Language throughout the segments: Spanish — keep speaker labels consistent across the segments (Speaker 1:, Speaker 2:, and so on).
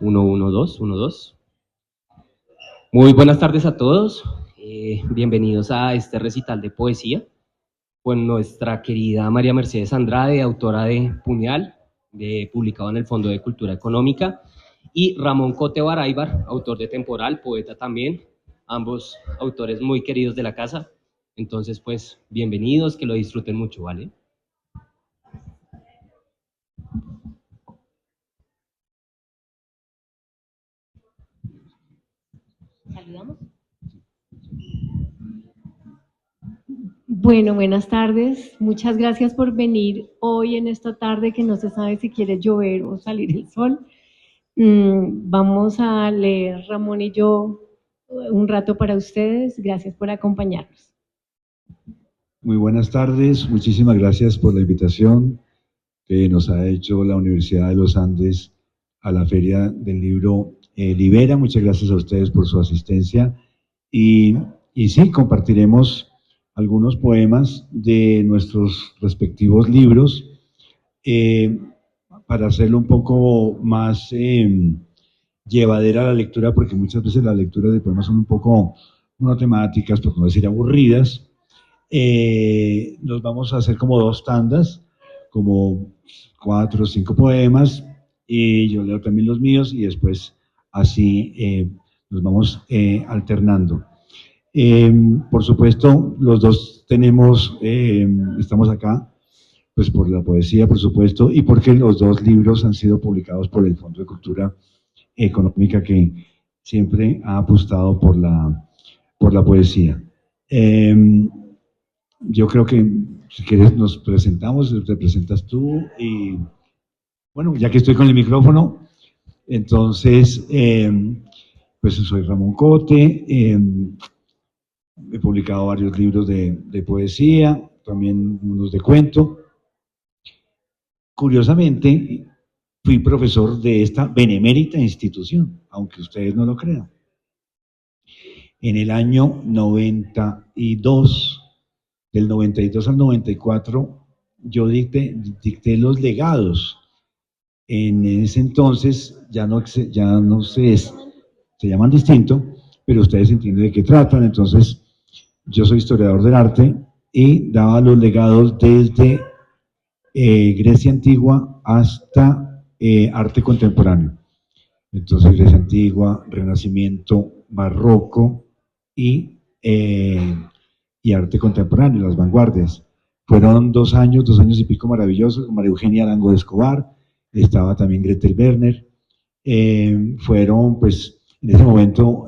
Speaker 1: Uno, uno, dos, uno, dos. Muy buenas tardes a todos. Bienvenidos a este recital de poesía con nuestra querida María Mercedes Andrade, autora de Puñal, publicado en el Fondo de Cultura Económica, y Ramón Cote Baraybar, autor de Temporal, poeta también, ambos autores muy queridos de la casa. Entonces, pues, bienvenidos, que lo disfruten mucho, ¿vale?
Speaker 2: ¿Saludamos? Bueno, buenas tardes. Muchas gracias por venir hoy en esta tarde que no se sabe si quiere llover o salir el sol. Vamos a leer Ramón y yo un rato para ustedes. Gracias por acompañarnos.
Speaker 3: Muy buenas tardes, muchísimas gracias por la invitación que nos ha hecho la Universidad de los Andes a la Feria del Libro Libera. Muchas gracias a ustedes por su asistencia y, y sí, compartiremos algunos poemas de nuestros respectivos libros eh, para hacerlo un poco más llevadera la lectura, porque muchas veces las lecturas de poemas son un poco monotemáticas, por no decir aburridas. Nos vamos a hacer como dos tandas, como 4 o 5 poemas, y yo leo también los míos y después así nos vamos alternando. Por supuesto, los dos estamos acá, pues por la poesía, por supuesto, y porque los dos libros han sido publicados por el Fondo de Cultura Económica, que siempre ha apostado por la poesía. Yo creo que si quieres nos presentamos, te presentas tú y bueno, ya que estoy con el micrófono, entonces pues soy Ramón Cote, he publicado varios libros de poesía, también unos de cuento. Curiosamente, fui profesor de esta benemérita institución, aunque ustedes no lo crean. En el año 92, del 92 al 94, yo dicté los legados. En ese entonces ya no se llaman distinto, pero ustedes entienden de qué tratan. Entonces, yo soy historiador del arte y daba los legados desde Grecia antigua hasta arte contemporáneo. Entonces, Grecia antigua, Renacimiento, Barroco y, eh, y arte contemporáneo, las vanguardias. Fueron 2 años y pico maravillosos, con María Eugenia Arango de Escobar, estaba también Gretel Werner. Fueron, pues, en ese momento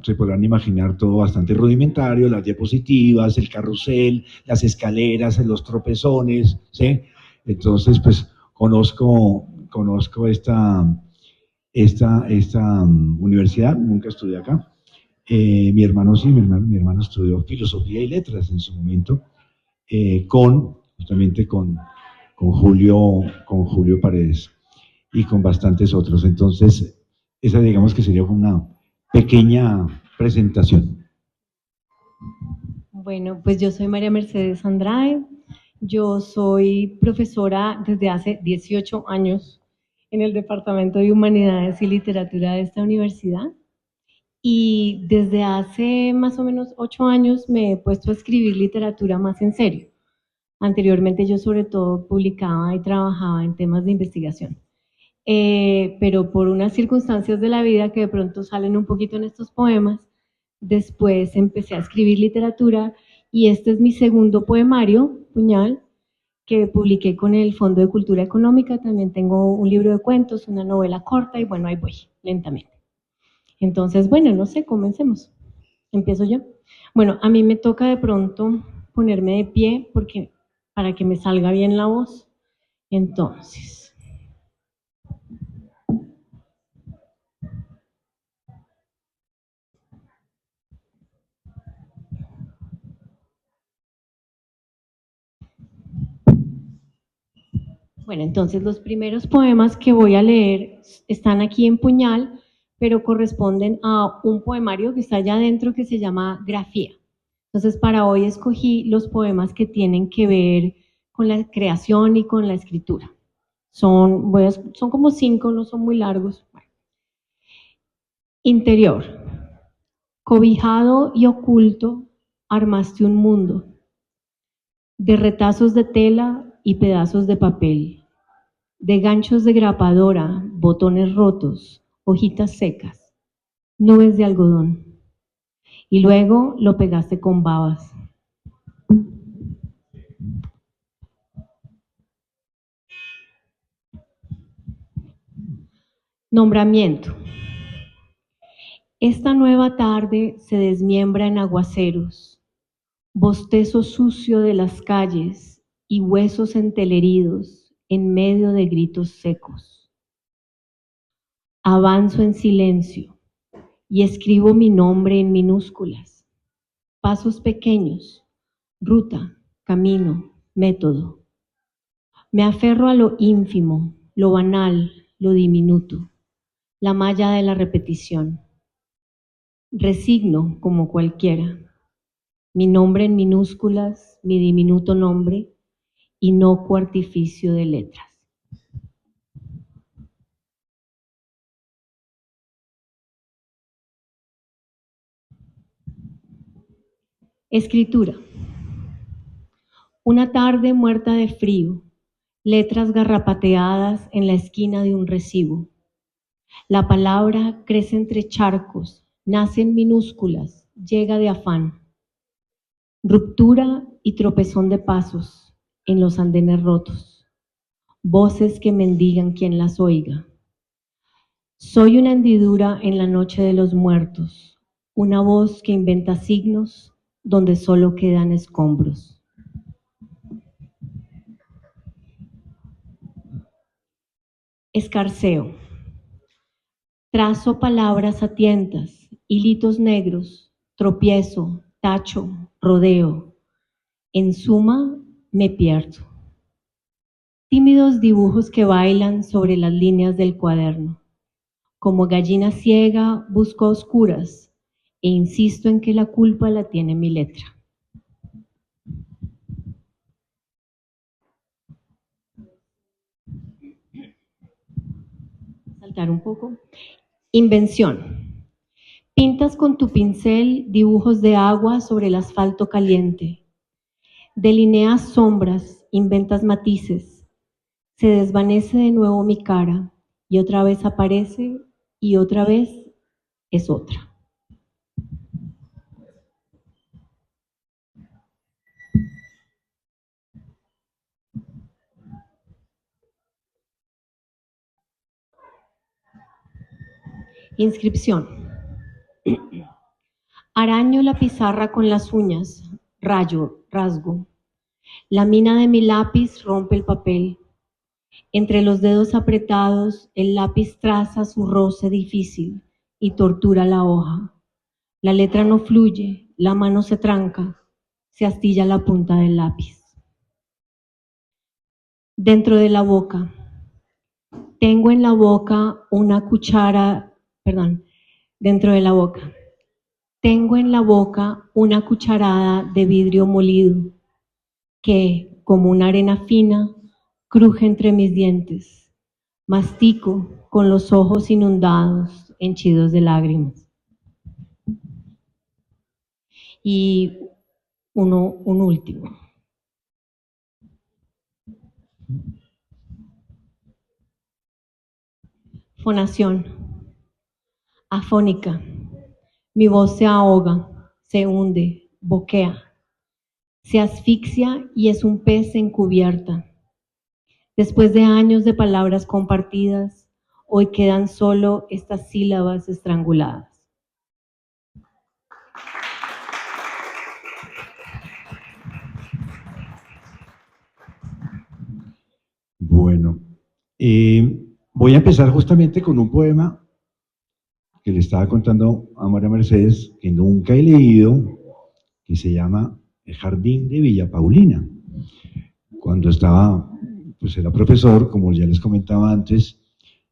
Speaker 3: se podrán imaginar todo bastante rudimentario, las diapositivas, el carrusel, las escaleras, los tropezones, ¿sí? Entonces, pues, conozco esta universidad, nunca estudié acá. Mi hermano sí, mi hermano estudió filosofía y letras en su momento, justamente con Julio Paredes y con bastantes otros. Entonces, esa digamos que sería una pequeña presentación.
Speaker 2: Bueno, pues yo soy María Mercedes Andrade. Yo soy profesora desde hace 18 años en el Departamento de Humanidades y Literatura de esta universidad. Y desde hace más o menos 8 años me he puesto a escribir literatura más en serio. Anteriormente yo sobre todo publicaba y trabajaba en temas de investigación. Pero por unas circunstancias de la vida que de pronto salen un poquito en estos poemas, después empecé a escribir literatura y este es mi segundo poemario, Puñal, que publiqué con el Fondo de Cultura Económica. También tengo un libro de cuentos, una novela corta y bueno, ahí voy, lentamente. Entonces, bueno, no sé, comencemos. Empiezo yo. Bueno, a mí me toca de pronto ponerme de pie porque para que me salga bien la voz. Entonces, bueno, entonces los primeros poemas que voy a leer están aquí en puñal, pero corresponden a un poemario que está allá adentro que se llama Grafía. Entonces, para hoy escogí los poemas que tienen que ver con la creación y con la escritura. Son como 5, no son muy largos. Bueno, Interior. Cobijado y oculto, armaste un mundo de retazos de tela y pedazos de papel, de ganchos de grapadora, botones rotos, hojitas secas, nubes de algodón. Y luego lo pegaste con babas. Nombramiento. Esta nueva tarde se desmiembra en aguaceros, bostezo sucio de las calles y huesos enteleridos en medio de gritos secos. Avanzo en silencio y escribo mi nombre en minúsculas. Pasos pequeños, ruta, camino, método. Me aferro a lo ínfimo, lo banal, lo diminuto, la malla de la repetición. Resigno como cualquiera, mi nombre en minúsculas, mi diminuto nombre, inocuo artificio de letras. Escritura. Una tarde muerta de frío, letras garrapateadas en la esquina de un recibo. La palabra crece entre charcos, nace en minúsculas, llega de afán. Ruptura y tropezón de pasos en los andenes rotos. Voces que mendigan quien las oiga. Soy una hendidura en la noche de los muertos, una voz que inventa signos donde solo quedan escombros. Escarceo. Trazo palabras a tientas, hilitos negros, tropiezo, tacho, rodeo. En suma, me pierdo. Tímidos dibujos que bailan sobre las líneas del cuaderno. Como gallina ciega, busco a oscuras e insisto en que la culpa la tiene mi letra. Saltar un poco. Invención. Pintas con tu pincel dibujos de agua sobre el asfalto caliente. Delineas sombras, inventas matices. Se desvanece de nuevo mi cara y otra vez aparece y otra vez es otra. Inscripción. Araño la pizarra con las uñas, rayo, rasgo. La mina de mi lápiz rompe el papel. Entre los dedos apretados, el lápiz traza su roce difícil y tortura la hoja. La letra no fluye, la mano se tranca, se astilla la punta del lápiz. Dentro de la boca. Tengo en la boca una cuchara, dentro de la boca. Tengo en la boca una cucharada de vidrio molido que, como una arena fina, cruje entre mis dientes. Mastico con los ojos inundados, henchidos de lágrimas. Y un último. Fonación. Afónica. Mi voz se ahoga, se hunde, boquea. Se asfixia y es un pez encubierta. Después de años de palabras compartidas, hoy quedan solo estas sílabas estranguladas.
Speaker 3: Bueno, voy a empezar justamente con un poema que le estaba contando a María Mercedes, que nunca he leído, que se llama El Jardín de Villa Paulina. Cuando estaba, pues era profesor, como ya les comentaba antes,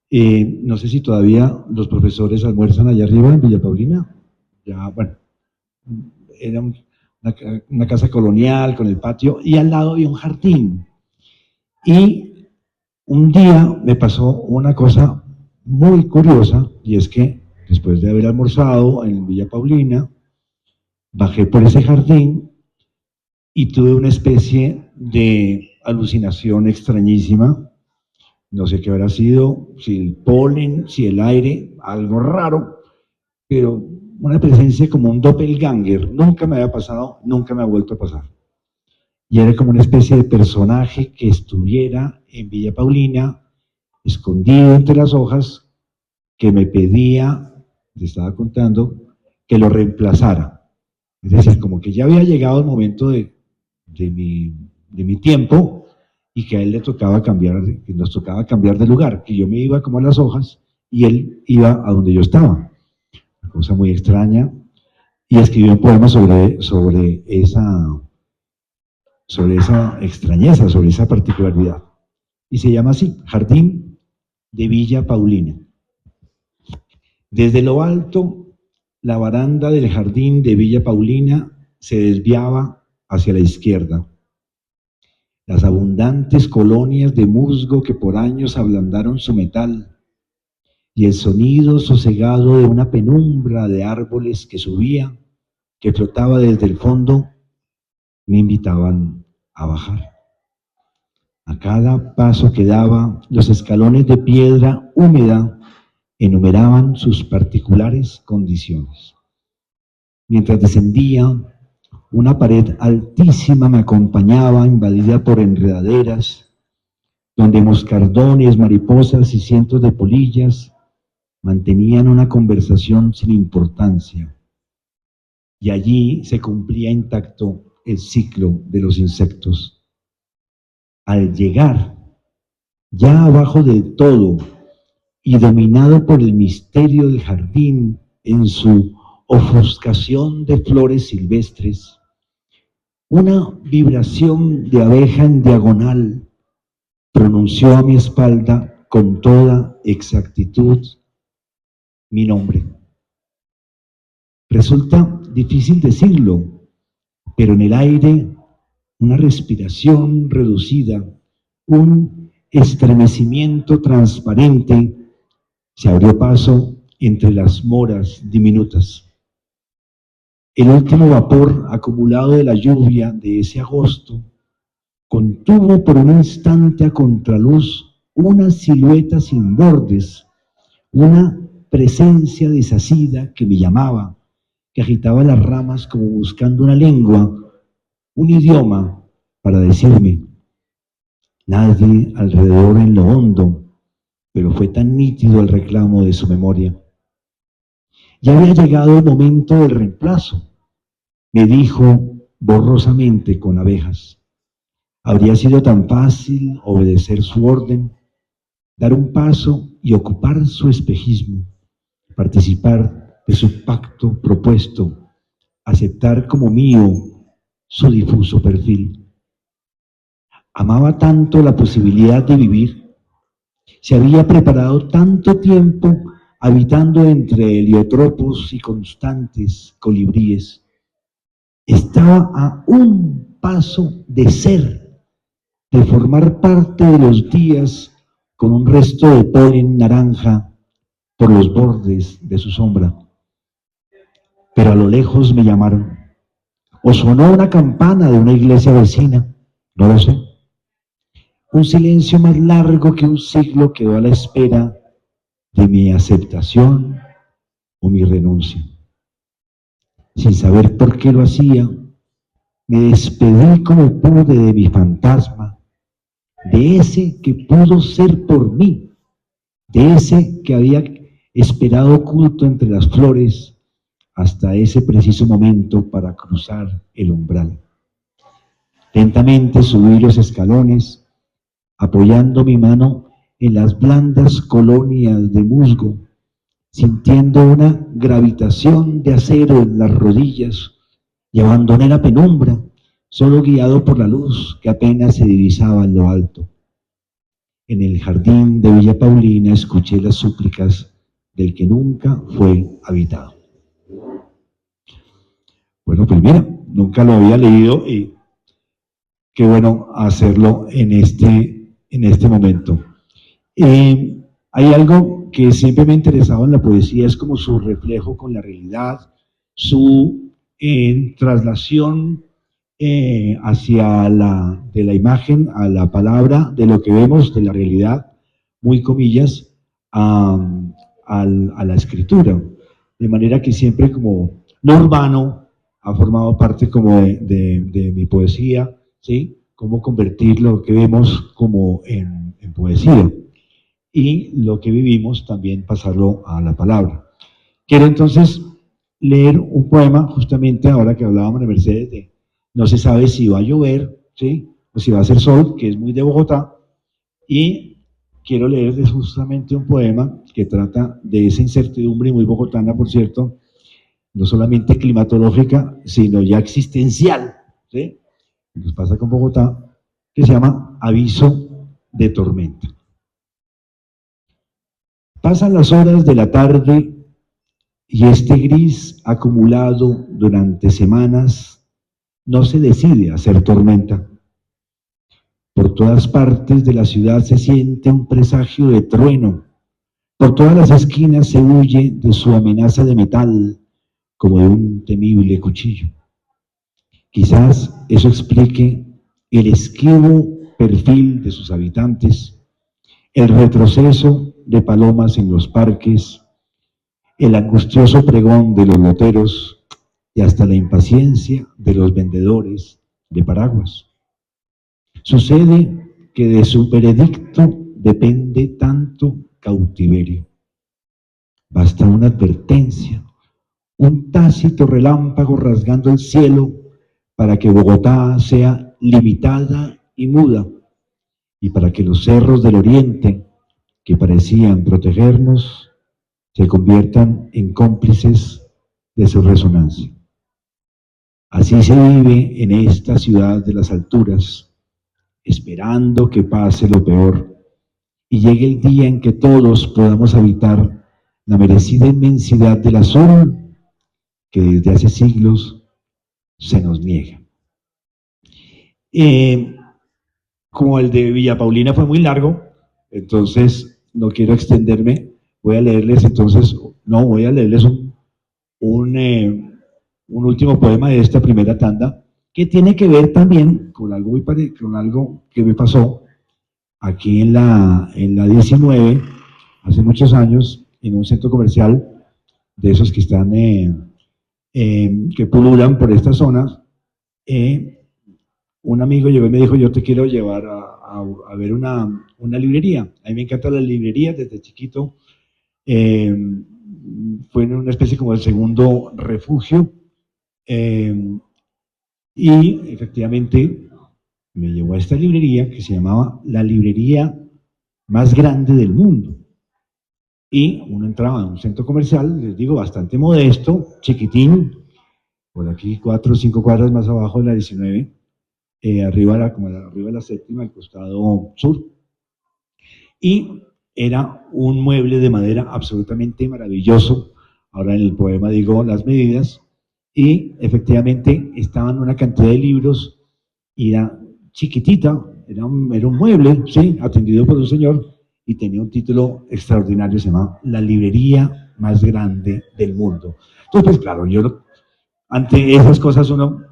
Speaker 3: no sé si todavía los profesores almuerzan allá arriba en Villa Paulina. Ya, bueno, era una casa colonial con el patio y al lado había un jardín. Y un día me pasó una cosa muy curiosa y es que después de haber almorzado en Villa Paulina, bajé por ese jardín y tuve una especie de alucinación extrañísima. No sé qué habrá sido, si el polen, si el aire, algo raro, pero una presencia como un doppelganger. Nunca me había pasado, nunca me ha vuelto a pasar. Y era como una especie de personaje que estuviera en Villa Paulina, escondido entre las hojas, que me pedía, te estaba contando, que lo reemplazara. Es decir, como que ya había llegado el momento de mi tiempo y que a él le tocaba cambiar, que nos tocaba cambiar de lugar, que yo me iba como a las hojas y él iba a donde yo estaba. Una cosa muy extraña. Y escribió un poema sobre esa extrañeza, sobre esa particularidad. Y se llama así, Jardín de Villa Paulina. Desde lo alto, la baranda del jardín de Villa Paulina se desviaba hacia la izquierda. Las abundantes colonias de musgo que por años ablandaron su metal y el sonido sosegado de una penumbra de árboles que subía, que flotaba desde el fondo, me invitaban a bajar. A cada paso que daba, los escalones de piedra húmeda enumeraban sus particulares condiciones. Mientras descendía, una pared altísima me acompañaba, invadida por enredaderas, donde moscardones, mariposas y cientos de polillas mantenían una conversación sin importancia. Y allí se cumplía intacto el ciclo de los insectos. Al llegar, ya abajo del todo y dominado por el misterio del jardín en su ofuscación de flores silvestres, una vibración de abeja en diagonal pronunció a mi espalda con toda exactitud mi nombre. Resulta difícil decirlo, pero en el aire una respiración reducida, un estremecimiento transparente se abrió paso entre las moras diminutas. El último vapor acumulado de la lluvia de ese agosto contuvo por un instante a contraluz una silueta sin bordes, una presencia desasida que me llamaba, que agitaba las ramas como buscando una lengua, un idioma para decirme. Nadie alrededor en lo hondo, pero fue tan nítido el reclamo de su memoria. Ya había llegado el momento del reemplazo, me dijo borrosamente con abejas. Habría sido tan fácil obedecer su orden, dar un paso y ocupar su espejismo, participar de su pacto propuesto, aceptar como mío su difuso perfil. Amaba tanto la posibilidad de vivir, se había preparado tanto tiempo habitando entre heliotropos y constantes colibríes. Estaba a un paso de ser, de formar parte de los días con un resto de polen naranja por los bordes de su sombra. Pero a lo lejos me llamaron, o sonó una campana de una iglesia vecina, no lo sé. Un silencio más largo que un siglo quedó a la espera de mi aceptación o mi renuncia. Sin saber por qué lo hacía, me despedí como pude de mi fantasma, de ese que pudo ser por mí, de ese que había esperado oculto entre las flores hasta ese preciso momento para cruzar el umbral. Lentamente subí los escalones, apoyando mi mano en las blandas colonias de musgo, sintiendo una gravitación de acero en las rodillas, y abandoné la penumbra, solo guiado por la luz que apenas se divisaba en lo alto. En el jardín de Villa Paulina escuché las súplicas del que nunca fue habitado. Bueno, pues mira, nunca lo había leído y qué bueno hacerlo en este momento. Hay algo que siempre me ha interesado en la poesía es como su reflejo con la realidad, su traslación de la imagen a la palabra, de lo que vemos, de la realidad, muy comillas, a la escritura. De manera que siempre como lo urbano ha formado parte como de mi poesía, ¿sí? Cómo convertir lo que vemos como en poesía y lo que vivimos también pasarlo a la palabra. Quiero entonces leer un poema justamente ahora que hablábamos de Mercedes, de no se sabe si va a llover, ¿sí? O si va a hacer sol, que es muy de Bogotá, y quiero leerles justamente un poema que trata de esa incertidumbre muy bogotana, por cierto, no solamente climatológica, sino ya existencial, ¿sí? Nos pasa con Bogotá, que se llama Aviso de tormenta. Pasan las horas de la tarde y este gris acumulado durante semanas no se decide a hacer tormenta. Por todas partes de la ciudad se siente un presagio de trueno. Por todas las esquinas se huye de su amenaza de metal, como de un temible cuchillo. Quizás eso explique el esquivo perfil de sus habitantes, el retroceso de palomas en los parques, el angustioso pregón de los loteros y hasta la impaciencia de los vendedores de paraguas. Sucede que de su veredicto depende tanto cautiverio. Basta una advertencia, un tácito relámpago rasgando el cielo para que Bogotá sea limitada y muda y para que los cerros del oriente, que parecían protegernos, se conviertan en cómplices de su resonancia. Así se vive en esta ciudad de las alturas, esperando que pase lo peor y llegue el día en que todos podamos habitar la merecida inmensidad del azul que desde hace siglos se nos niega. Como el de Villa Paulina fue muy largo, entonces no quiero extenderme, voy a leerles un último poema de esta primera tanda, que tiene que ver también con algo, con algo que me pasó aquí en la 19, hace muchos años, en un centro comercial, de esos que están, que pululan por estas zonas. Un amigo llegó y me dijo, yo te quiero llevar a ver una librería. A mí me encantan las librerías desde chiquito. Fue en una especie como de segundo refugio. Y efectivamente me llevó a esta librería que se llamaba la librería más grande del mundo. Y uno entraba en un centro comercial, les digo, bastante modesto, chiquitín, por aquí 4 o 5 cuadras más abajo de la 19, arriba de la séptima, al costado sur. Y era un mueble de madera absolutamente maravilloso. Ahora en el poema digo las medidas. Y efectivamente estaban una cantidad de libros y era chiquitita, era un mueble, sí, atendido por un señor y tenía un título extraordinario, se llama La librería más grande del mundo. Entonces, pues claro, yo ante esas cosas uno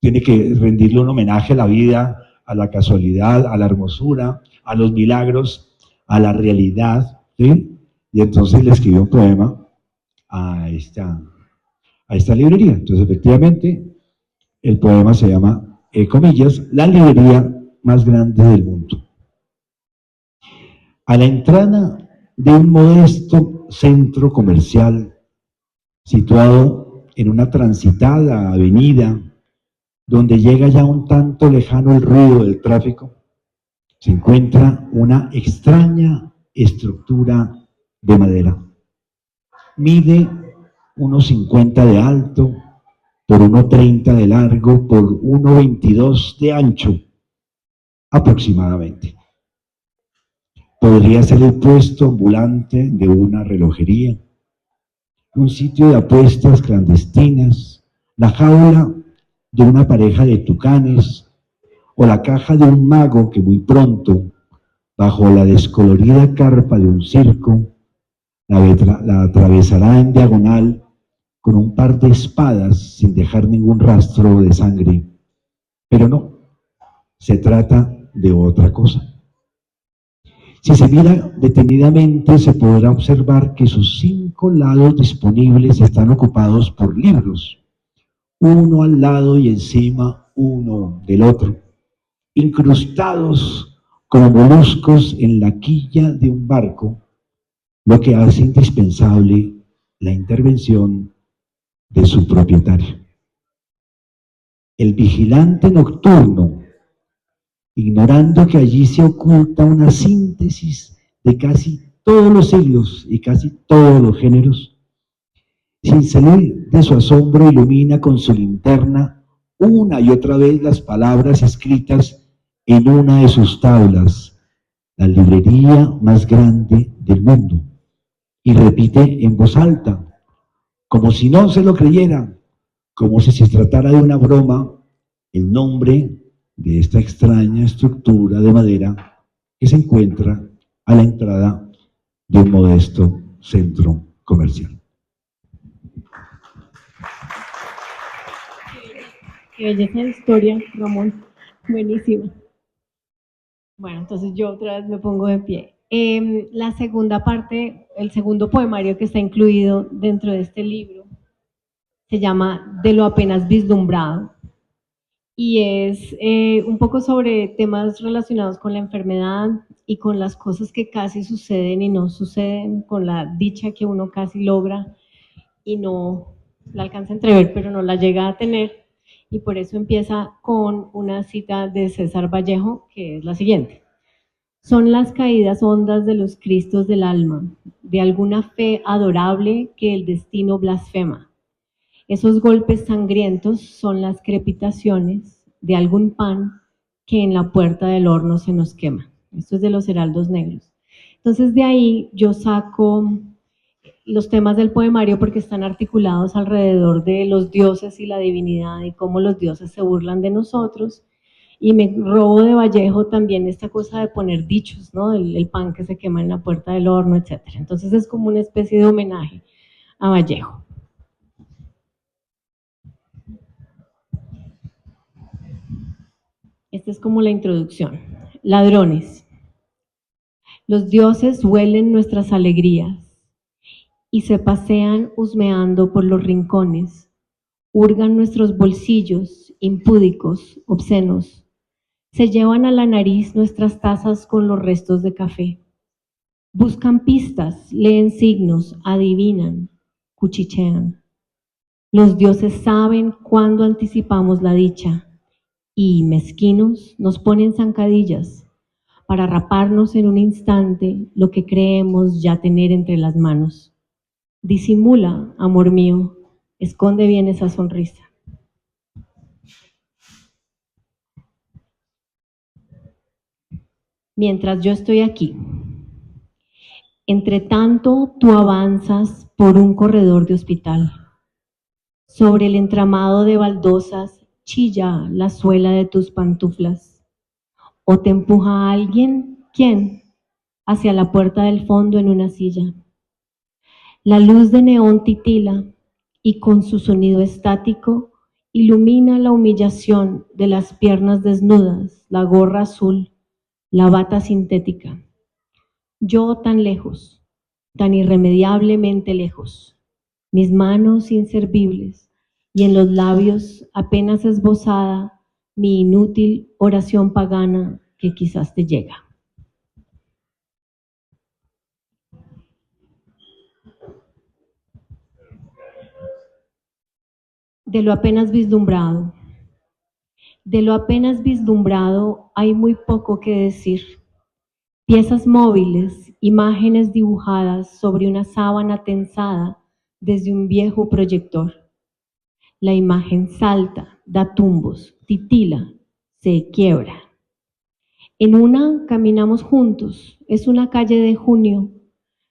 Speaker 3: tiene que rendirle un homenaje a la vida, a la casualidad, a la hermosura, a los milagros, a la realidad, ¿sí? Y entonces le escribí un poema a esta librería. Entonces, efectivamente, el poema se llama, comillas, La librería más grande del mundo. A la entrada de un modesto centro comercial situado en una transitada avenida donde llega ya un tanto lejano el ruido del tráfico, se encuentra una extraña estructura de madera. Mide unos 50 de alto, por 1,30 de largo, por 1,22 de ancho, aproximadamente. Podría ser el puesto ambulante de una relojería, un sitio de apuestas clandestinas, la jaula de una pareja de tucanes o la caja de un mago que muy pronto, bajo la descolorida carpa de un circo, la atravesará en diagonal con un par de espadas sin dejar ningún rastro de sangre. Pero no, se trata de otra cosa. Si se mira detenidamente, se podrá observar que sus 5 lados disponibles están ocupados por libros, uno al lado y encima uno del otro, incrustados como moluscos en la quilla de un barco, lo que hace indispensable la intervención de su propietario. El vigilante nocturno, ignorando que allí se oculta una síntesis de casi todos los siglos y casi todos los géneros, sin salir de su asombro ilumina con su linterna una y otra vez las palabras escritas en una de sus tablas, la librería más grande del mundo, y repite en voz alta, como si no se lo creyera, como si se tratara de una broma, el nombre de esta extraña estructura de madera que se encuentra a la entrada de un modesto centro comercial.
Speaker 2: Qué belleza de historia, Ramón. Buenísima. Bueno, entonces yo otra vez me pongo de pie. La segunda parte, el segundo poemario que está incluido dentro de este libro, se llama De lo apenas vislumbrado y es un poco sobre temas relacionados con la enfermedad y con las cosas que casi suceden y no suceden, con la dicha que uno casi logra y no la alcanza a entrever, pero no la llega a tener. Y por eso empieza con una cita de César Vallejo, que es la siguiente. Son las caídas hondas de los cristos del alma, de alguna fe adorable que el destino blasfema. Esos golpes sangrientos son las crepitaciones de algún pan que en la puerta del horno se nos quema. Esto es de los Heraldos Negros. Entonces de ahí yo saco los temas del poemario porque están articulados alrededor de los dioses y la divinidad y cómo los dioses se burlan de nosotros. Y me robo de Vallejo también esta cosa de poner dichos, ¿no? El pan que se quema en la puerta del horno, etc. Entonces es como una especie de homenaje a Vallejo. Esta es como la introducción. Ladrones. Los dioses huelen nuestras alegrías y se pasean husmeando por los rincones, hurgan nuestros bolsillos, impúdicos, obscenos, se llevan a la nariz nuestras tazas con los restos de café, buscan pistas, leen signos, adivinan, cuchichean. Los dioses saben cuándo anticipamos la dicha y, mezquinos, nos ponen zancadillas para raparnos en un instante lo que creemos ya tener entre las manos. Disimula, amor mío, esconde bien esa sonrisa. Mientras yo estoy aquí, entre tanto tú avanzas por un corredor de hospital. Sobre el entramado de baldosas chilla la suela de tus pantuflas. ¿O te empuja alguien? ¿Quién? Hacia la puerta del fondo en una silla. La luz de neón titila y con su sonido estático ilumina la humillación de las piernas desnudas, la gorra azul, la bata sintética. Yo tan lejos, tan irremediablemente lejos, mis manos inservibles y en los labios apenas esbozada mi inútil oración pagana que quizás te llega. De lo apenas vislumbrado. De lo apenas vislumbrado hay muy poco que decir. Piezas móviles, imágenes dibujadas sobre una sábana tensada desde un viejo proyector. La imagen salta, da tumbos, titila, se quiebra. En una caminamos juntos, es una calle de junio.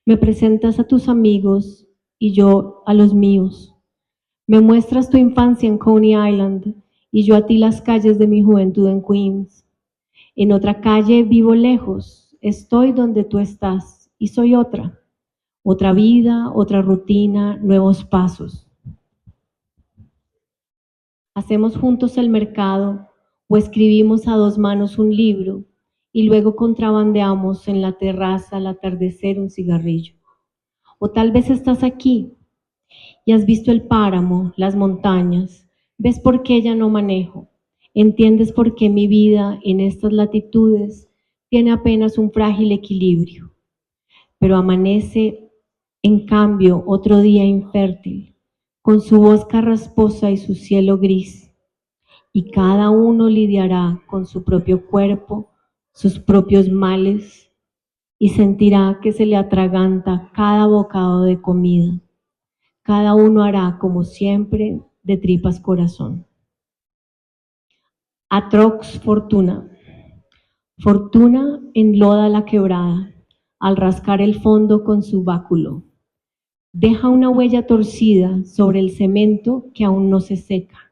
Speaker 2: Me presentas a tus amigos y yo a los míos. Me muestras tu infancia en Coney Island y yo a ti las calles de mi juventud en Queens. En otra calle vivo lejos, estoy donde tú estás y soy otra. Otra vida, otra rutina, nuevos pasos. Hacemos juntos el mercado o escribimos a dos manos un libro y luego contrabandeamos en la terraza al atardecer un cigarrillo. O tal vez estás aquí y has visto el páramo, las montañas, ves por qué ya no manejo, entiendes por qué mi vida en estas latitudes tiene apenas un frágil equilibrio, pero amanece en cambio otro día infértil, con su voz carrasposa y su cielo gris, y cada uno lidiará con su propio cuerpo, sus propios males, y sentirá que se le atraganta cada bocado de comida. Cada uno hará, como siempre, de tripas corazón. Atrox fortuna. Fortuna enloda la quebrada al rascar el fondo con su báculo. Deja una huella torcida sobre el cemento que aún no se seca.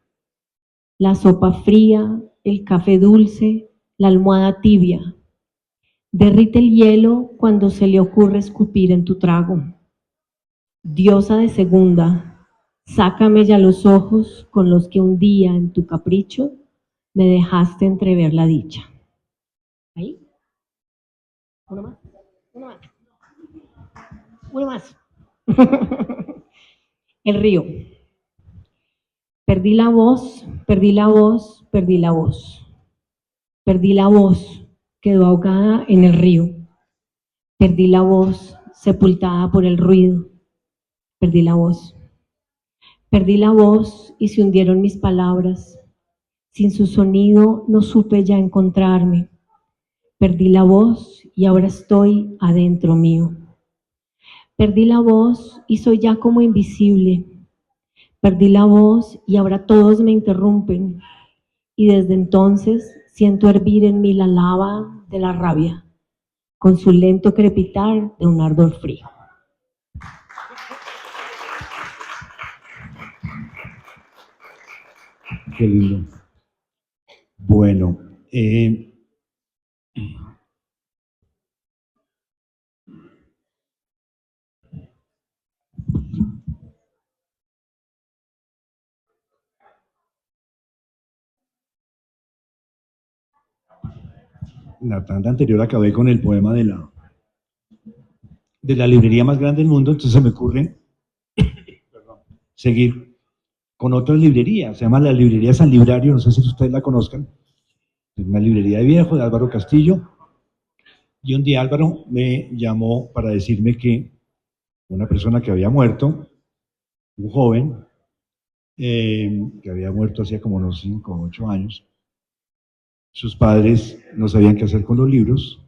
Speaker 2: La sopa fría, el café dulce, la almohada tibia. Derrite el hielo cuando se le ocurre escupir en tu trago. Diosa de segunda, sácame ya los ojos con los que un día en tu capricho me dejaste entrever la dicha. ¿Ahí? Uno más, uno más, uno más. El río. Perdí la voz, perdí la voz, perdí la voz. Perdí la voz, quedó ahogada en el río. Perdí la voz, sepultada por el ruido. Perdí la voz. Perdí la voz y se hundieron mis palabras. Sin su sonido no supe ya encontrarme. Perdí la voz y ahora estoy adentro mío. Perdí la voz y soy ya como invisible. Perdí la voz y ahora todos me interrumpen. Y desde entonces siento hervir en mí la lava de la rabia, con su lento crepitar de un ardor frío.
Speaker 3: Qué lindo. Bueno, la tanda anterior acabé con el poema de la librería más grande del mundo, entonces se me ocurre seguir con otra librería, se llama la Librería San Librario, no sé si ustedes la conozcan, es una librería de viejo de Álvaro Castillo, y un día Álvaro me llamó para decirme que una persona que había muerto, un joven, que había muerto hacía como unos 5 o 8 años, sus padres no sabían qué hacer con los libros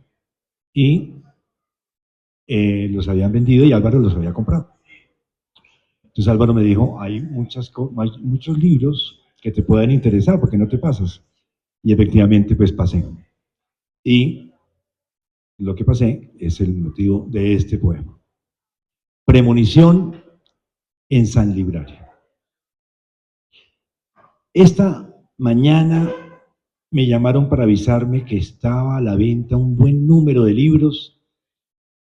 Speaker 3: y los habían vendido y Álvaro los había comprado. Entonces Álvaro me dijo, hay muchos libros que te puedan interesar, ¿por qué no te pasas? Y efectivamente pues pasé. Y lo que pasé es el motivo de este poema. Premonición en San Librario. Esta mañana me llamaron para avisarme que estaba a la venta un buen número de libros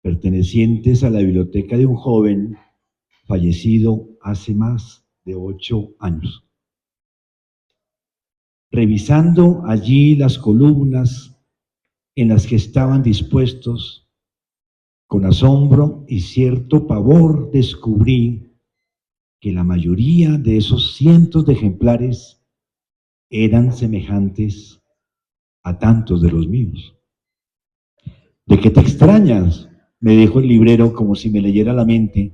Speaker 3: pertenecientes a la biblioteca de un joven fallecido hace más de 8 años. Revisando allí las columnas en las que estaban dispuestos, con asombro y cierto pavor descubrí que la mayoría de esos cientos de ejemplares eran semejantes a tantos de los míos. ¿De qué te extrañas?, me dijo el librero como si me leyera la mente,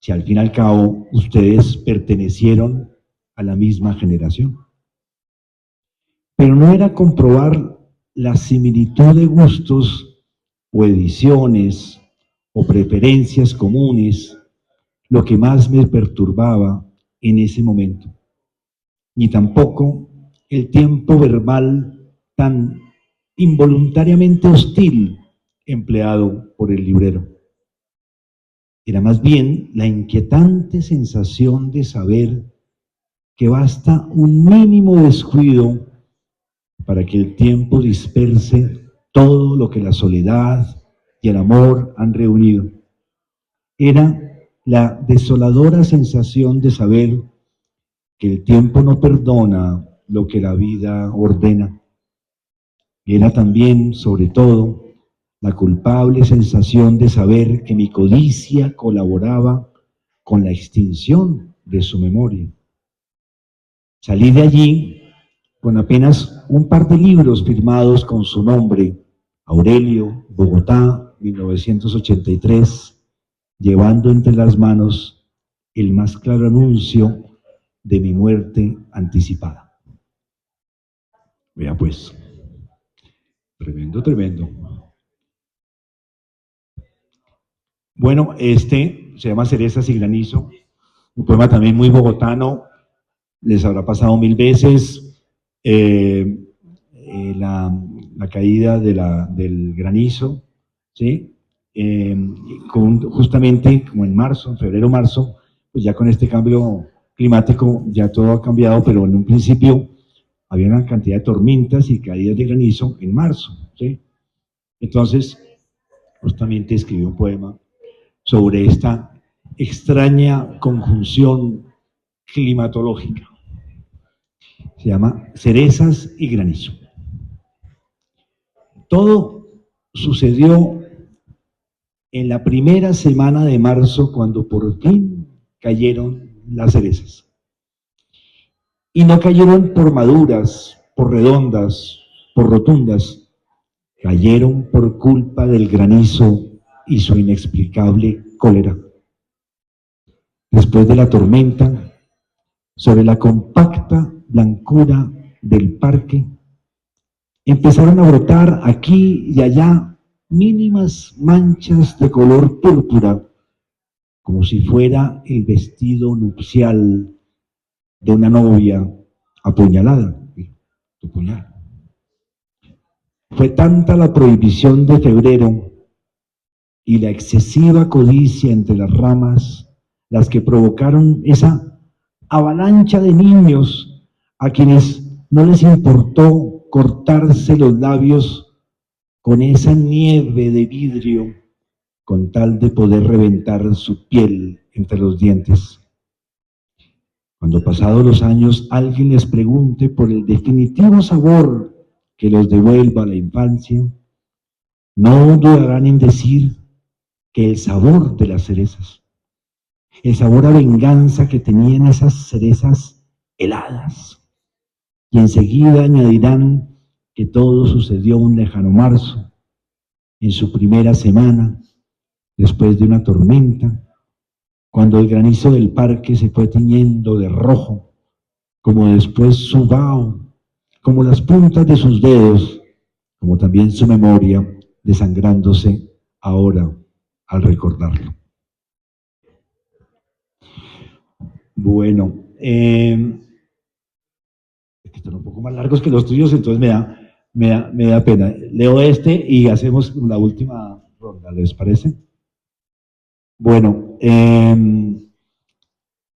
Speaker 3: si al fin y al cabo ustedes pertenecieron a la misma generación. Pero no era comprobar la similitud de gustos o ediciones o preferencias comunes lo que más me perturbaba en ese momento, ni tampoco el tiempo verbal tan involuntariamente hostil empleado por el librero. Era más bien la inquietante sensación de saber que basta un mínimo descuido para que el tiempo disperse todo lo que la soledad y el amor han reunido, era la desoladora sensación de saber que el tiempo no perdona lo que la vida ordena. Era también, sobre todo, la culpable sensación de saber que mi codicia colaboraba con la extinción de su memoria. Salí de allí con apenas un par de libros firmados con su nombre, Aurelio, Bogotá, 1983, llevando entre las manos el más claro anuncio de mi muerte anticipada. Vea pues, tremendo, tremendo. Bueno, este se llama Cerezas y Granizo, un poema también muy bogotano, les habrá pasado 1000 veces. La caída del granizo, ¿sí? Justamente como en marzo, en febrero, marzo, pues ya con este cambio climático ya todo ha cambiado, pero en un principio había una cantidad de tormentas y caídas de granizo en marzo, ¿sí? Entonces, justamente escribí un poema sobre esta extraña conjunción climatológica. Se llama Cerezas y Granizo. Todo sucedió en la primera semana de marzo, cuando por fin cayeron las cerezas. Y no cayeron por maduras, por redondas, por rotundas, cayeron por culpa del granizo y su inexplicable cólera. Después de la tormenta, sobre la compacta blancura del parque, empezaron a brotar aquí y allá mínimas manchas de color púrpura, como si fuera el vestido nupcial de una novia apuñalada. Tu puñal. Fue tanta la prohibición de febrero y la excesiva codicia entre las ramas las que provocaron esa avalancha de niños a quienes no les importó cortarse los labios con esa nieve de vidrio con tal de poder reventar su piel entre los dientes. Cuando pasados los años alguien les pregunte por el definitivo sabor que los devuelva a la infancia, no dudarán en decir que el sabor de las cerezas, el sabor a venganza que tenían esas cerezas heladas, y enseguida añadirán que todo sucedió un lejano marzo, en su primera semana, después de una tormenta, cuando el granizo del parque se fue tiñendo de rojo, como después su vaho, como las puntas de sus dedos, como también su memoria, desangrándose ahora al recordarlo. Bueno, están un poco más largos que los tuyos, entonces me da pena. Leo este y hacemos la última ronda, ¿les parece? Bueno,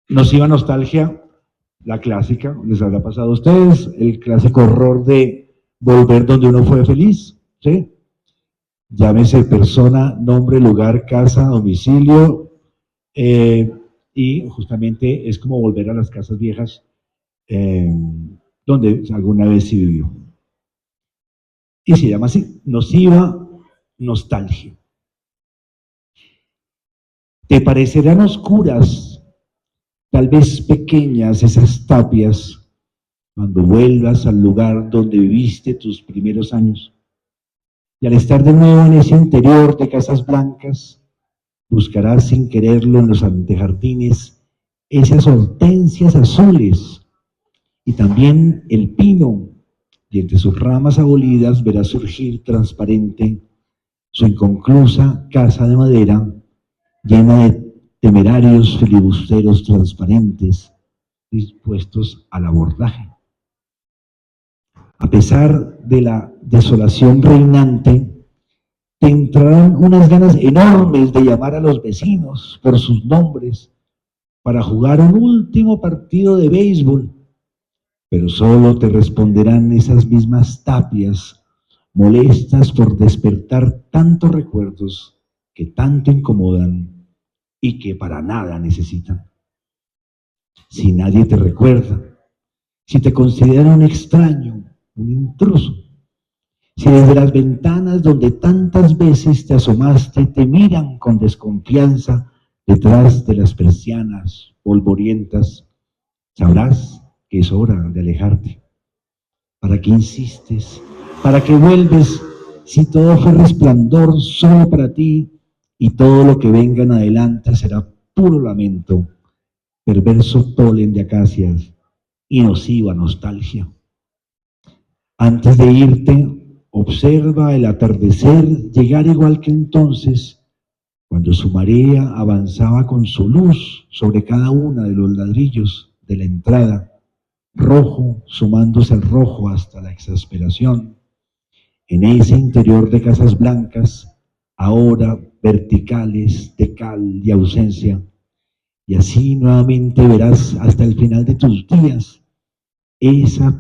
Speaker 3: Nociva Nostalgia, la clásica, les habrá pasado a ustedes, el clásico horror de volver donde uno fue feliz, ¿sí? Llámese persona, nombre, lugar, casa, domicilio, y justamente es como volver a las casas viejas donde alguna vez se vivió. Y se llama así, Nociva Nostalgia. Te parecerán oscuras, tal vez pequeñas, esas tapias, cuando vuelvas al lugar donde viviste tus primeros años. Y al estar de nuevo en ese interior de casas blancas, buscarás sin quererlo en los antejardines esas hortensias azules y también el pino, y entre sus ramas abolidas verás surgir transparente su inconclusa casa de madera llena de temerarios filibusteros transparentes dispuestos al abordaje. A pesar de la desolación reinante, te entrarán unas ganas enormes de llamar a los vecinos por sus nombres para jugar un último partido de béisbol, pero solo te responderán esas mismas tapias molestas por despertar tantos recuerdos que tanto incomodan y que para nada necesitan. Si nadie te recuerda, si te consideran un extraño, un intruso, si desde las ventanas donde tantas veces te asomaste te miran con desconfianza detrás de las persianas polvorientas, sabrás que es hora de alejarte. ¿Para qué insistes? ¿Para qué vuelves si todo fue resplandor solo para ti y todo lo que venga en adelante será puro lamento, perverso polen de acacias y nociva nostalgia? Antes de irte, observa el atardecer llegar igual que entonces, cuando su marea avanzaba con su luz sobre cada uno de los ladrillos de la entrada, rojo sumándose al rojo hasta la exasperación, en ese interior de casas blancas, ahora verticales de cal y ausencia, y así nuevamente verás hasta el final de tus días esa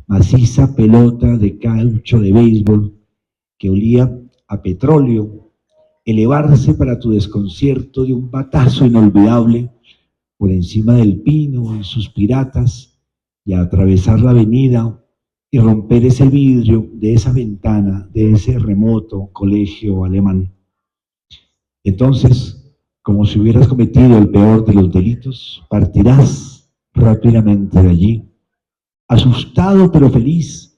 Speaker 3: maciza pelota de caucho de béisbol que olía a petróleo, elevarse para tu desconcierto de un batazo inolvidable por encima del pino y sus piratas y a atravesar la avenida y romper ese vidrio de esa ventana de ese remoto colegio alemán. Entonces, como si hubieras cometido el peor de los delitos, partirás rápidamente de allí, asustado pero feliz,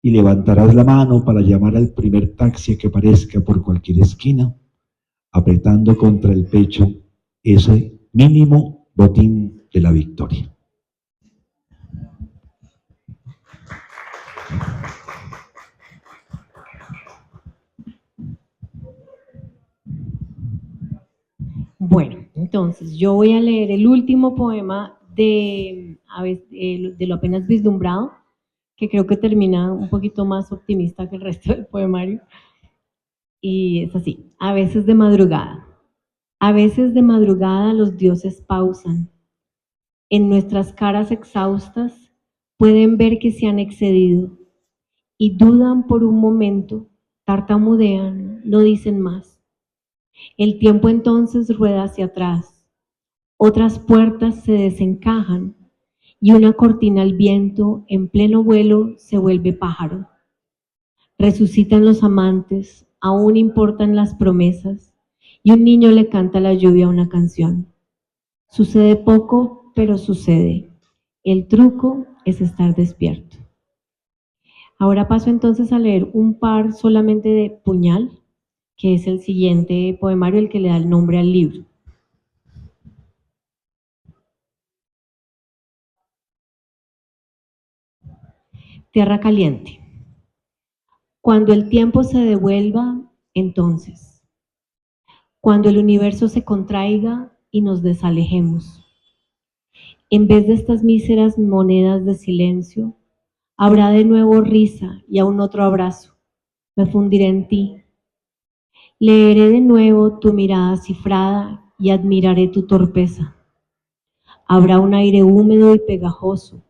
Speaker 3: y levantarás la mano para llamar al primer taxi que aparezca por cualquier esquina, apretando contra el pecho ese mínimo botín de la victoria.
Speaker 2: Bueno, entonces yo voy a leer el último poema de lo apenas vislumbrado, que creo que termina un poquito más optimista que el resto del poemario. Y es así: a veces de madrugada. A veces de madrugada los dioses pausan. En nuestras caras exhaustas pueden ver que se han excedido y dudan por un momento, tartamudean, no dicen más. El tiempo entonces rueda hacia atrás, otras puertas se desencajan y una cortina al viento en pleno vuelo se vuelve pájaro. Resucitan los amantes, aún importan las promesas, y un niño le canta a la lluvia una canción. Sucede poco, pero sucede. El truco es estar despierto. Ahora paso entonces a leer un par solamente de Puñal, que es el siguiente poemario, el que le da el nombre al libro. Tierra caliente. Cuando el tiempo se devuelva, entonces. Cuando el universo se contraiga y nos desalejemos. En vez de estas míseras monedas de silencio, habrá de nuevo risa y aún otro abrazo. Me fundiré en ti. Leeré de nuevo tu mirada cifrada y admiraré tu torpeza. Habrá un aire húmedo y pegajoso,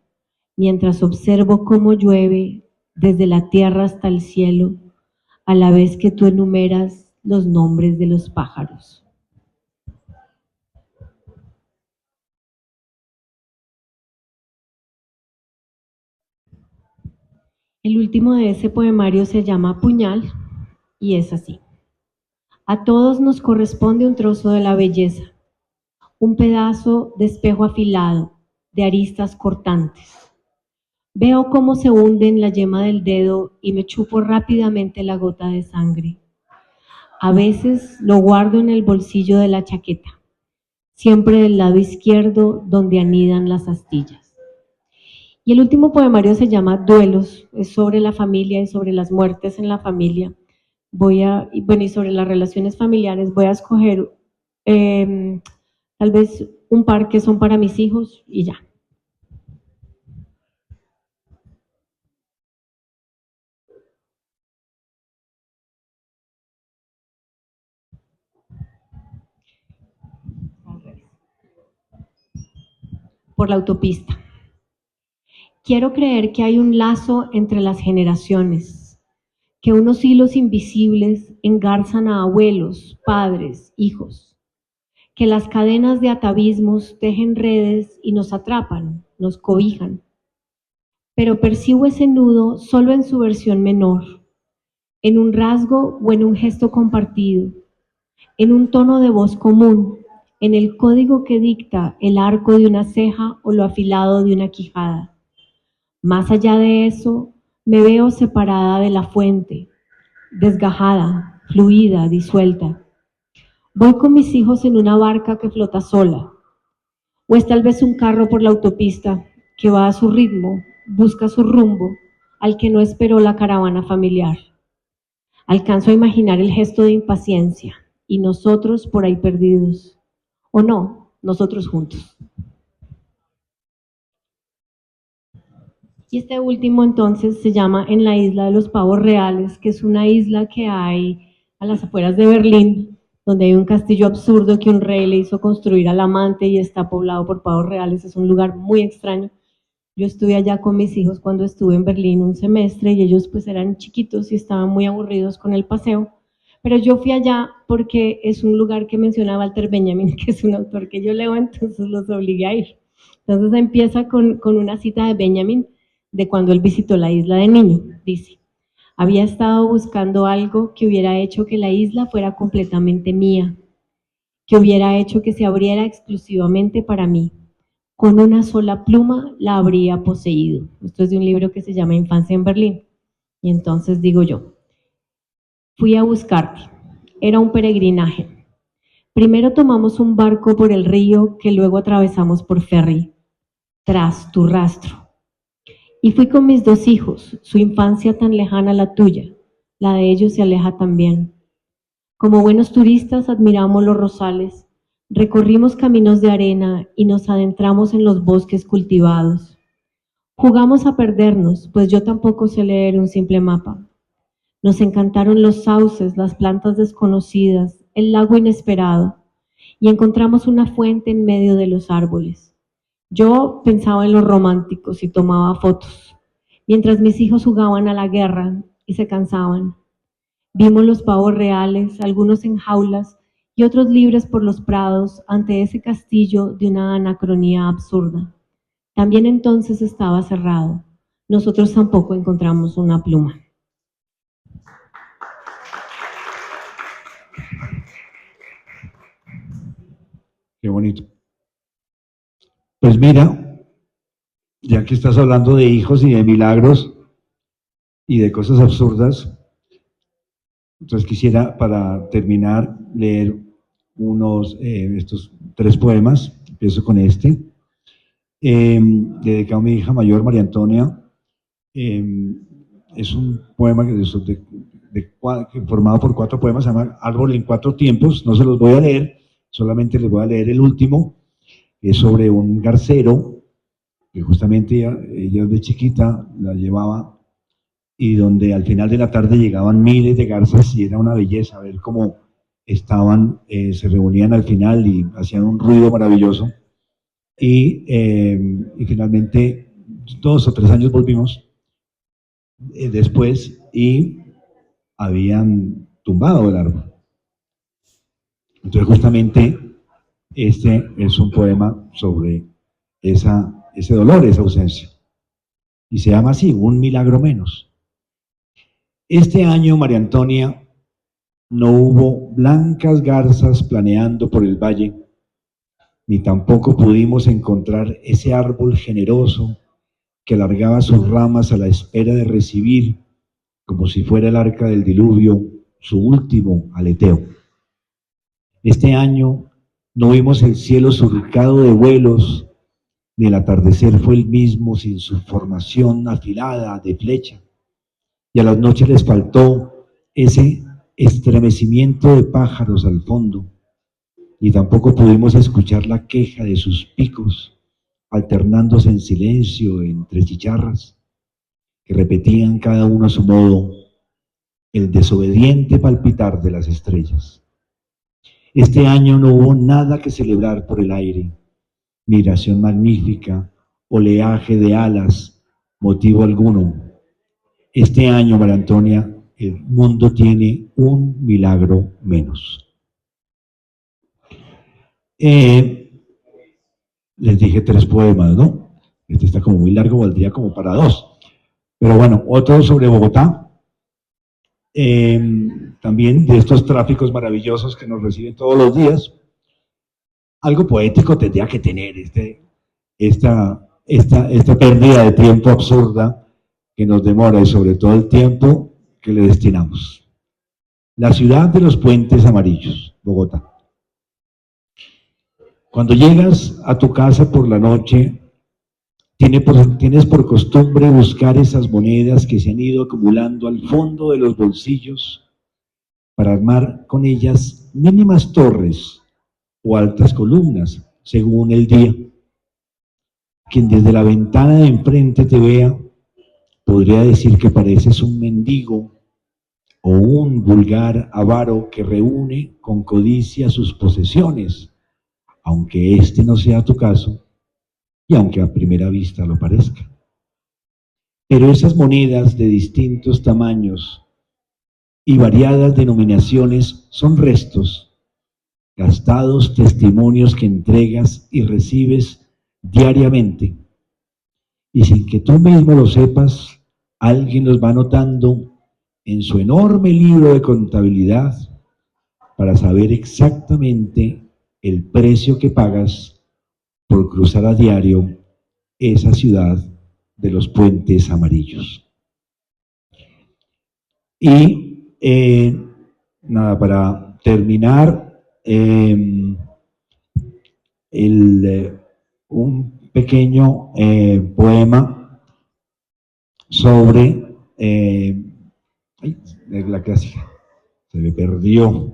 Speaker 2: mientras observo cómo llueve desde la tierra hasta el cielo, a la vez que tú enumeras los nombres de los pájaros. El último de ese poemario se llama Puñal y es así. A todos nos corresponde un trozo de la belleza, un pedazo de espejo afilado, de aristas cortantes. Veo cómo se hunde en la yema del dedo y me chupo rápidamente la gota de sangre. A veces lo guardo en el bolsillo de la chaqueta, siempre del lado izquierdo donde anidan las astillas. Y el último poemario se llama Duelos, es sobre la familia y sobre las muertes en la familia. Y sobre las relaciones familiares voy a escoger tal vez un par que son para mis hijos y ya. Por la autopista. Quiero creer que hay un lazo entre las generaciones, que unos hilos invisibles engarzan a abuelos, padres, hijos. que las cadenas de atavismos tejen redes y nos atrapan, nos cobijan. Pero percibo ese nudo solo en su versión menor, en un rasgo o en un gesto compartido, en un tono de voz común, en el código que dicta el arco de una ceja o lo afilado de una quijada. Más allá de eso, me veo separada de la fuente, desgajada, fluida, disuelta. Voy con mis hijos en una barca que flota sola, o es tal vez un carro por la autopista que va a su ritmo, busca su rumbo, al que no esperó la caravana familiar. Alcanzo a imaginar el gesto de impaciencia y nosotros por ahí perdidos. O no, nosotros juntos. Y este último entonces se llama En la isla de los pavos reales, que es una isla que hay a las afueras de Berlín, donde hay un castillo absurdo que un rey le hizo construir al amante y está poblado por pavos reales. Es un lugar muy extraño. Yo estuve allá con mis hijos cuando estuve en Berlín un semestre y ellos pues eran chiquitos y estaban muy aburridos con el paseo. Pero yo fui allá porque es un lugar que menciona Walter Benjamin, que es un autor que yo leo, entonces los obligué a ir. Entonces empieza con una cita de Benjamin de cuando él visitó la isla de niño. Dice, había estado buscando algo que hubiera hecho que la isla fuera completamente mía, que hubiera hecho que se abriera exclusivamente para mí. Con una sola pluma la habría poseído. Esto es de un libro que se llama Infancia en Berlín. Y entonces digo yo, fui a buscarte. Era un peregrinaje. Primero tomamos un barco por el río que luego atravesamos por ferry, tras tu rastro. Y fui con mis dos hijos, su infancia tan lejana a la tuya, la de ellos se aleja también. Como buenos turistas admiramos los rosales, recorrimos caminos de arena y nos adentramos en los bosques cultivados. Jugamos a perdernos, pues yo tampoco sé leer un simple mapa. Nos encantaron los sauces, las plantas desconocidas, el lago inesperado, y encontramos una fuente en medio de los árboles. Yo pensaba en los románticos y tomaba fotos, mientras mis hijos jugaban a la guerra y se cansaban. Vimos los pavos reales, algunos en jaulas y otros libres por los prados ante ese castillo de una anacronía absurda. También entonces estaba cerrado. Nosotros tampoco encontramos una pluma.
Speaker 3: Qué bonito. Pues mira, ya que estás hablando de hijos y de milagros y de cosas absurdas, entonces quisiera para terminar leer estos 3 poemas. Empiezo con este, dedicado a mi hija mayor, María Antonia. Es un poema formado por 4 poemas, se llama Árbol en 4 tiempos. No se los voy a leer, solamente les voy a leer el último, que es sobre un garcero, que justamente ella de chiquita la llevaba, y donde al final de la tarde llegaban miles de garzas y era una belleza ver cómo estaban, se reunían al final y hacían un ruido maravilloso. Y finalmente 2 o 3 años volvimos después y habían tumbado el árbol. Entonces justamente este es un poema sobre ese dolor, esa ausencia. Y se llama así, Un milagro menos. Este año, María Antonia, no hubo blancas garzas planeando por el valle, ni tampoco pudimos encontrar ese árbol generoso que alargaba sus ramas a la espera de recibir, como si fuera el arca del diluvio, su último aleteo. Este año no vimos el cielo surcado de vuelos, ni el atardecer fue el mismo sin su formación afilada de flecha, y a las noches les faltó ese estremecimiento de pájaros al fondo, y tampoco pudimos escuchar la queja de sus picos, alternándose en silencio entre chicharras, que repetían cada uno a su modo el desobediente palpitar de las estrellas. Este año no hubo nada que celebrar por el aire, migración magnífica, oleaje de alas, motivo alguno. Este año, María Antonia, el mundo tiene un milagro menos. Les dije 3 poemas, ¿no? Este está como muy largo, valdría como para 2. Pero bueno, otro sobre Bogotá. También de estos tráficos maravillosos que nos reciben todos los días. Algo poético tendría que tener esta pérdida de tiempo absurda que nos demora y sobre todo el tiempo que le destinamos. La ciudad de los puentes amarillos, Bogotá. Cuando llegas a tu casa por la noche, tienes por costumbre buscar esas monedas que se han ido acumulando al fondo de los bolsillos para armar con ellas mínimas torres o altas columnas, según el día. Quien desde la ventana de enfrente te vea podría decir que pareces un mendigo o un vulgar avaro que reúne con codicia sus posesiones, aunque este no sea tu caso y aunque a primera vista lo parezca. Pero esas monedas de distintos tamaños y variadas denominaciones son restos, gastados testimonios que entregas y recibes diariamente, y sin que tú mismo lo sepas, alguien los va anotando en su enorme libro de contabilidad para saber exactamente el precio que pagas por cruzar a diario esa ciudad de los puentes amarillos. Y nada, para terminar, un pequeño poema sobre la clásica, se me perdió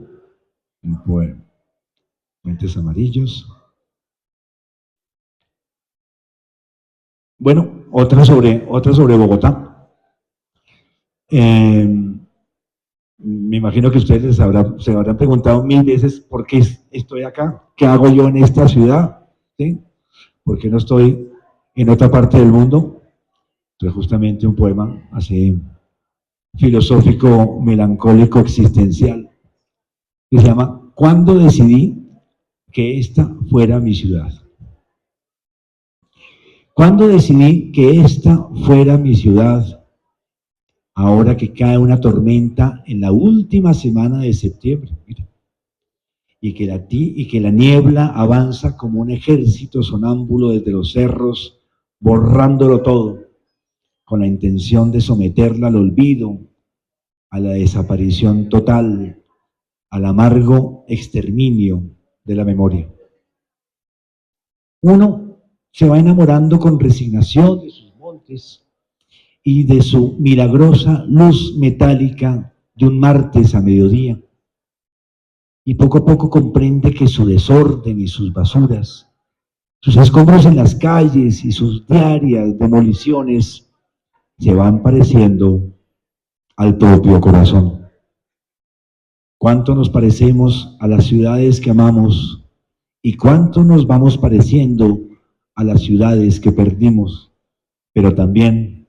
Speaker 3: el poema, puentes amarillos. Bueno, otra sobre Bogotá. Me imagino que ustedes se habrán preguntado 1000 veces por qué estoy acá, qué hago yo en esta ciudad, ¿sí? ¿Por qué no estoy en otra parte del mundo? Entonces justamente un poema así filosófico, melancólico, existencial, que se llama ¿Cuándo decidí que esta fuera mi ciudad? ¿Cuándo decidí que esta fuera mi ciudad? Ahora que cae una tormenta en la última semana de septiembre, mira, y que la niebla avanza como un ejército sonámbulo desde los cerros, borrándolo todo, con la intención de someterla al olvido, a la desaparición total, al amargo exterminio de la memoria. Uno se va enamorando con resignación de sus montes y de su milagrosa luz metálica de un martes a mediodía. Y poco a poco comprende que su desorden y sus basuras, sus escombros en las calles y sus diarias demoliciones se van pareciendo al propio corazón. ¿Cuánto nos parecemos a las ciudades que amamos y cuánto nos vamos pareciendo a las ciudades que perdimos? Pero también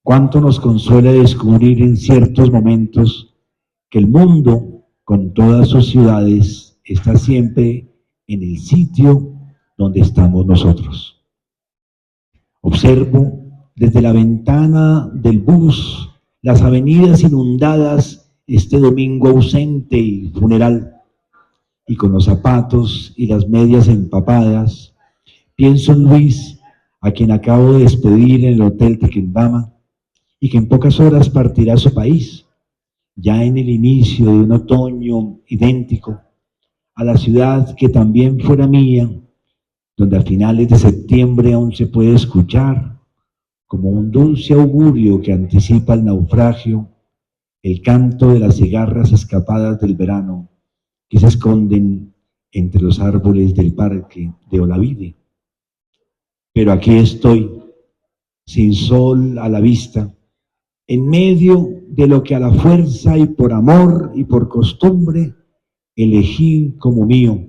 Speaker 3: cuánto nos consuela descubrir en ciertos momentos que el mundo, con todas sus ciudades, está siempre en el sitio donde estamos nosotros. Observo desde la ventana del bus las avenidas inundadas este domingo ausente y funeral, y con los zapatos y las medias empapadas, pienso en Luis, a quien acabo de despedir en el Hotel Tequendama, y que en pocas horas partirá a su país, ya en el inicio de un otoño idéntico, a la ciudad que también fuera mía, donde a finales de septiembre aún se puede escuchar, como un dulce augurio que anticipa el naufragio, el canto de las cigarras escapadas del verano que se esconden entre los árboles del parque de Olavide. Pero aquí estoy, sin sol a la vista, en medio de lo que a la fuerza y por amor y por costumbre elegí como mío,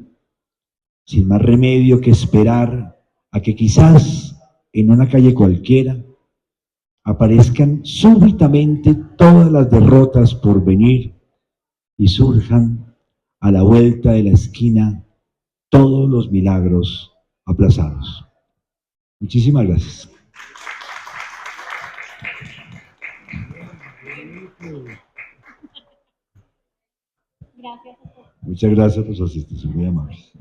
Speaker 3: sin más remedio que esperar a que quizás en una calle cualquiera aparezcan súbitamente todas las derrotas por venir y surjan a la vuelta de la esquina todos los milagros aplazados. Muchísimas gracias.
Speaker 2: Gracias.
Speaker 3: Muchas gracias por su asistencia, muy amables.